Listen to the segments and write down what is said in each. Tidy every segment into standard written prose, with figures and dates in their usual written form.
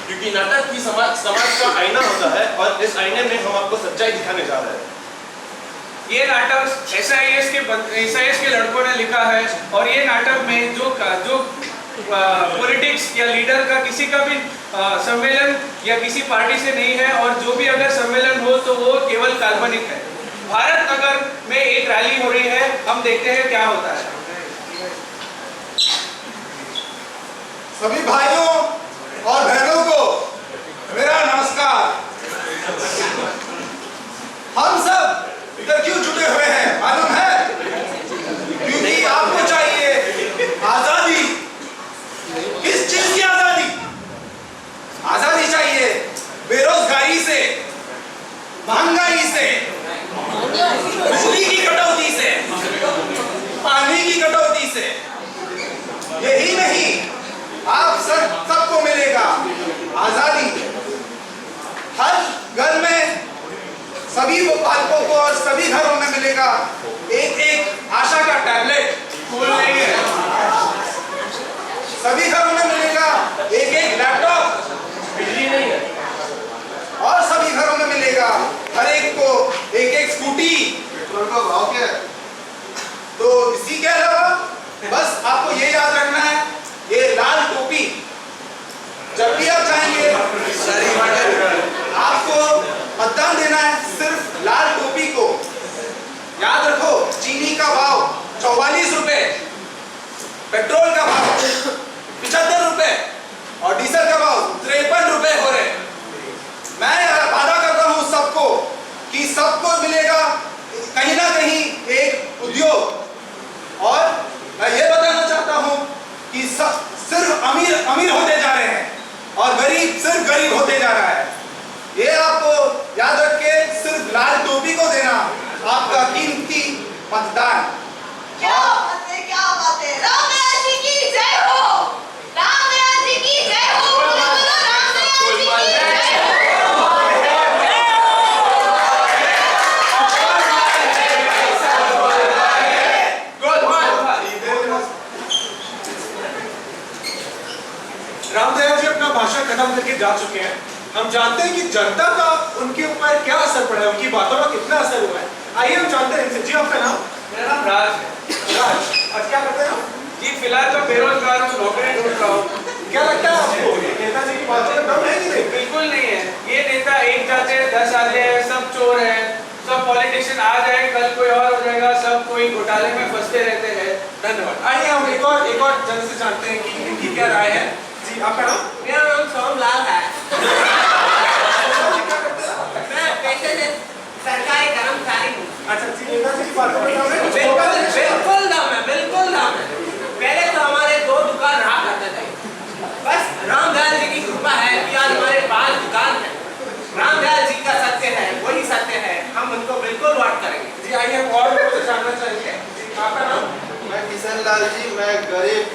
क्योंकि नाटक भी समाज का आईना होता है और इस आईने में हम आपको सच्चाई दिखाने जा रहे हैं। ये नाटक एसआईएस के लड़कों ने लिखा है और ये नाटक में जो पॉलिटिक्स या लीडर का किसी का भी सम्मेलन या किसी पार्टी से नहीं है और जो भी अगर सम्मेलन हो तो वो केवल काल्पनिक है। भारत नगर में एक रैली हो रही है, हम देखते हैं क्या होता है। सभी भाइयों और बहनों को मेरा नमस्कार। हम सब इधर क्यों जुटे हुए हैं मालूम है? क्योंकि आपको चाहिए आजादी। किस चीज की आजादी? आजादी चाहिए बेरोजगारी से, महंगाई से, बिजली की कटौती से, पानी की कटौती से। यही नहीं, आप सबको मिलेगा आजादी। हर घर में सभी पालकों को और सभी घरों में मिलेगा एक आशा का टैबलेट। सभी घरों में मिलेगा एक लैपटॉप। बिजली नहीं है। और सभी घरों में मिलेगा हर एक को एक स्कूटी। पेट्रोल का भाव क्या है? तो इसी के अलावा बस आपको ये याद रखना है, ये लाल टोपी जब भी आप जाएंगे आपको मतदान देना है सिर्फ लाल टोपी को। याद रखो, चीनी का भाव 44 रुपए, पेट्रोल का भाव 75 रुपए और डीजल का भाव 53 रुपए हो रहे। मैं वादा करता हूं सबको कि सबको मिलेगा कहीं ना कहीं एक उद्योग। और मैं ये बताना चाहता हूं कि सिर्फ अमीर होते जा रहे हैं और गरीब सिर्फ गरीब होते जा रहा है। ये आपको याद रख के सिर्फ लाल टोपी को देना आपका कीमती मतदान। क्या बात है। रामदयाल जी की जय हो। रामदयाल जी की जय हो। बोलो रामदयाल जी की जय हो। रामदयाल जी अपना भाषण खत्म करके जा चुके हैं। हम जानते हैं कि जनता का उनके ऊपर क्या असर पड़ा है, उनकी बातों का कितना असर हुआ है। आइए हम जानते हैं इनसे। जी आपका नाम? मेरा नाम राज है। राज, आज क्या करते हैं आप? जी फिलहाल तो बेरोजगार हूँ, नौकरी ढूंढ रहा हूँ। क्या लगता है आपको नेताजी की बातों का दम है कि नहीं? बिल्कुल नहीं है। ये नेता एक जाते हैं 10 आते हैं, सब चोर हैं, सब पॉलिटिशियन आ जाए कल कोई और हो जाएगा, सब कोई घोटाले में फंसते रहते हैं। धन्यवाद। आइए हम एक और जन से जानते हैं कि इनकी क्या राय है। जी आपका नाम? मेरा नाम सोमलाल है। मैं पेशे से सरकारी कर्मचारी हूँ। अच्छा जी, नेताजी की बातों का दम है? बिल्कुल दम है, बिल्कुल दम है। पहले तो हमारे 2 दुकान रहा करते थे, बस रामदयाल जी की कृपा है कि आज हमारे 5 दुकान है। रामदयाल जी का सत्य है, वही सत्य है, हम उनको बिल्कुल वोट करेंगे। जी आइए हम और लोगों से जानना चाहेंगे। जी आपका नाम? मैं किशन लाल जी, मैं गरीब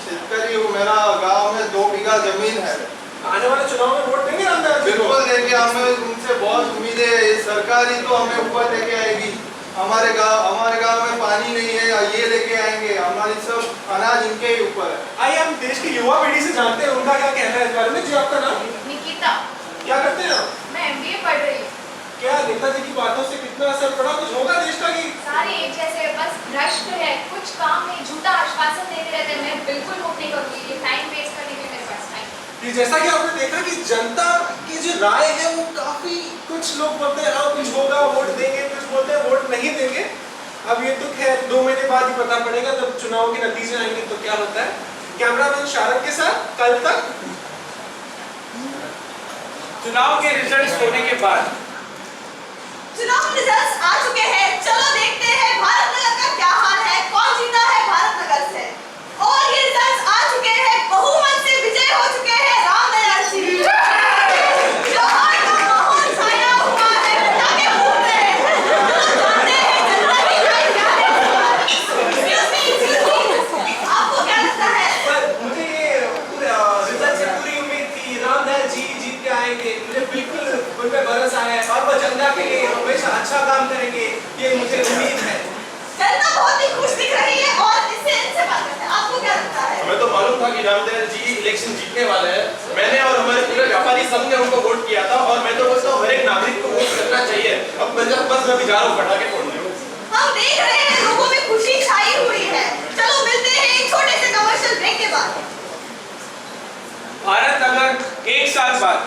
शेतकरी हूँ। मेरा गांव में 2 बीघा जमीन है। आने वाले चुनाव में वोट देंगे रामदयाल जी को? बिल्कुल देंगे। हमें उनसे बहुत उम्मीद है। सरकारी तो हमें ऊपर लेके आएगी। हमारे गांव में पानी नहीं है, ये लेके आएंगे। हमारी सब अनाज इनके ही ऊपर है। आइए हम देश की युवा पीढ़ी से जानते हैं उनका क्या कहना है इस बारे में। जी आपका नाम? निकिता। क्या करते हैं आप? मैं एमबीए पढ़ रही हूँ। क्या नेताजी की बातों से कितना असर पड़ा? कुछ होगा देश का कि सारे एक जैसे बस भ्रष्ट है, कुछ काम नहीं, झूठा आश्वासन देते रहते हैं। मैं बिल्कुल वोट नहीं करूँगी, ये टाइम वेस्ट करने के मेरे पास टाइम। ये जैसा कि आपने देखा कि जनता की जो राय है वो काफी, कुछ लोग बोलते हैं हाँ कुछ होगा वोट देंगे, कुछ बोलते हैं वोट नहीं देंगे। अब ये तो खैर 2 महीने बाद ही पता पड़ेगा जब चुनाव के नतीजे आएंगे तो क्या होता है। कैमरामैन शारद के साथ कल तक। चुनाव के रिजल्ट्स होने के बाद चुनाव रिजल्ट्स आ चुके हैं। चलो देखते हैं भारत नगर का क्या हाल है, कौन जीता है भारत नगर से। और ये रिजल्ट्स आ चुके हैं, बहुमत से विजय हो चुके हैं रामदयाल जी। त्योहार का माहौल छाया हुआ है, पटाखे फूट रहे हैं। चलो जानते हैं जनता की राय क्या है। Excuse me, आपको क्या लगता है? पर मुझे ये रिजल्ट से पूरी उम्मीद थी रामदयाल जी जीत के आएंगे। मुझे बिल्कुल उन पे भरोसा है और वो जनता के लिए हमेशा अच्छा काम करेंगे, ये मुझे उम्मीद है। जनता बहुत ही खुश दिख रही है और इनसे बात करते हैं। आपको क्या लगता है? हमें तो मालूम था कि रामदयाल जी इलेक्शन जीतने वाले हैं। मैंने और हमारे पूरे व्यापारी संघ ने उनको वोट किया था और मैं तो बोलता हूँ हर एक नागरिक को वोट करना चाहिए। अब बस मैं भी जा रहा हूँ पटाखे फोड़ने। हम देख रहे हैं लोगों में खुशी छाई हुई है। चलो मिलते हैं एक छोटे से कमर्शियल ब्रेक के बाद। भारत नगर एक साल बाद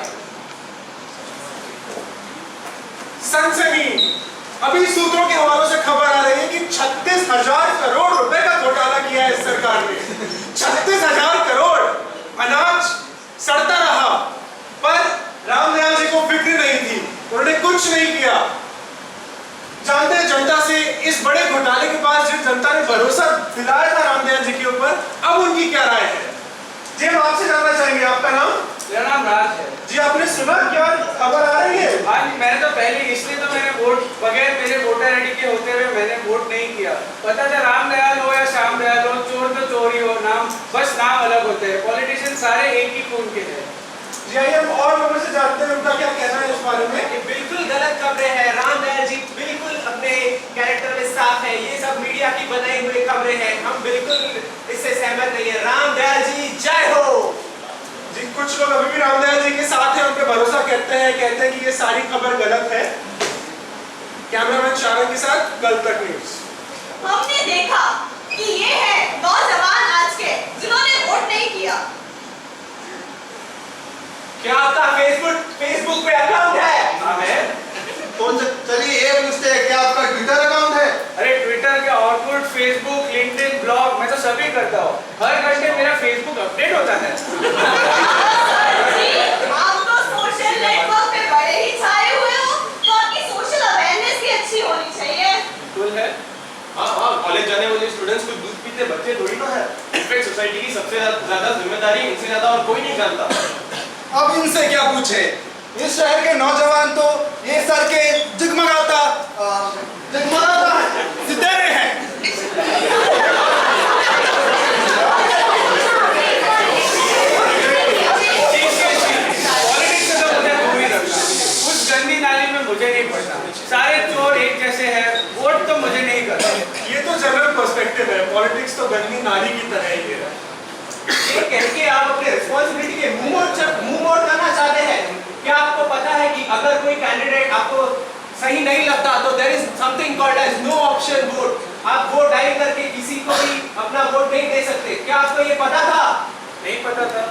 सनसनी। अभी सूत्रों के हवालों से खबर आ रही है कि 36,000 करोड़ रुपए का घोटाला किया है इस सरकार ने। 36,000 करोड़। अनाज सड़ता रहा पर रामदयाल जी को फिक्र नहीं थी, उन्होंने कुछ नहीं किया। जानते हैं जनता से इस बड़े घोटाले के बाद जिस जनता ने भरोसा दिलाया था रामदयाल जी के ऊपर, अब उनकी क्या राय है? जी हम आपसे जानना चाहेंगे, आपका नाम? मेरा नाम राज है। जी आपने सुना क्या खबर आ रही है? हाँ जी, मैंने तो पहले इसलिए तो मैंने वोट बगैर मेरे वोटर आईडी के होते हुए मैंने वोट नहीं किया। पता था रामदयाल हो या श्याम दयाल हो, चोर तो चोर ही हो, नाम बस नाम अलग होते हैं। पॉलिटिशियन सारे एक ही खून के हैं। जी आइए हम और लोगों से जानते हैं उनका क्या कहना है इस बारे में। ये बिल्कुल गलत खबरें हैं। रामदयाल जी बिल्कुल अपने कैरेक्टर में साफ है। ये सब मीडिया की बनाई हुई खबरें हैं, हम बिल्कुल इससे सहमत नहीं है। रामदयाल जी जय हो। जी कुछ लोग अभी भी रामदयाल जी के साथ हैं, उन पे भरोसा कहते हैं कि ये सारी खबर गलत है। कैमरामैन शारद के साथ कल तक न्यूज। हमने देखा कि ये है नौजवान आज के जिन्होंने वोट नहीं किया। क्या आपका फेसबुक पे अकाउंट है? हाँ है। तो चलिए ये पूछते हैं, क्या आपका ट्विटर अकाउंट है? अरे ट्विटर के ऑर्कुट, फेसबुक, लिंक्डइन, ब्लॉग मैं तो सभी करता हूँ। हर घंटे मेरा फेसबुक अपडेट होता है। आप तो सोशल नेटवर्क पे बड़े ही छाए हुए हो, तो आपकी सोशल अवेयरनेस भी अच्छी होनी चाहिए। बिल्कुल है। हाँ कॉलेज जाने वाले स्टूडेंट्स को दूध पीते बच्चे थोड़ी ना है। इनफैक्ट सोसाइटी की सबसे ज्यादा जिम्मेदारी इनसे ज्यादा और कोई नहीं जानता। अब इनसे क्या पूछे? इस शहर के नौजवान तो ये सर के जगमगाता सितारे हैं। पॉलिटिक्स से तो मुझे दूर ही रखना। उस गंदी नाली में मुझे नहीं पड़ना। सारे चोर एक जैसे हैं, वोट तो मुझे नहीं करना। ये तो जनरल पर्सपेक्टिव है, पॉलिटिक्स तो गंदी नाली की तरह ही है। ये कह के आप अपने रिस्पॉन्सिबिलिटी के मुंह मोड़ करना चाहते हैं। क्या आपको पता है कि अगर कोई कैंडिडेट आपको सही नहीं लगता तो there is something called as no option vote. आप वोट डायल करके किसी को भी अपना वोट नहीं दे सकते। क्या आपको ये पता था? नहीं पता था।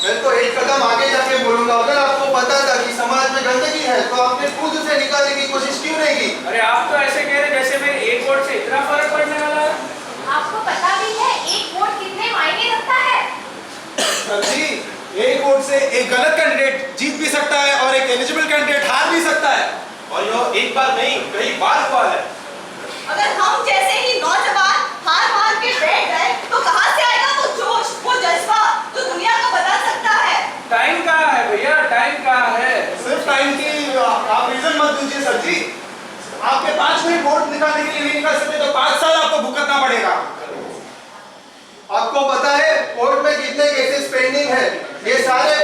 मैं तो एक कदम आगे जाके बोलूंगा, अगर आपको पता था कि समाज में गंदगी है तो आपने खुद उसे निकालने की कोशिश क्यों नहीं की? अरे आप तो ऐसे कह रहे जैसे मेरे एक वोट से इतना फर्क पड़ने वाला है। आपको पता भी है एक वोट कितने मायने रखता है? सर जी एक वोट से एक गलत कैंडिडेट जीत भी सकता है और एक एलिजिबल कैंडिडेट हार भी सकता है। और यह एक बार नहीं कई बार हुआ है। अगर हम जैसे ही नौजवान हार मान के बैठ गए तो कहां से आएगा वो जोश, वो जज्बा जो दुनिया को बदल सकता है? टाइम कहाँ है भैया, टाइम कहाँ है? सिर्फ टाइम की आप रीजन मत दीजिए सर जी। आपके 5 मिनट वोट निकालने के लिए नहीं निकाल सकते तो 5 साल आपको भुगतना पड़ेगा। आपको पता है कोर्ट में कितने केसेस पेंडिंग है? ये सारे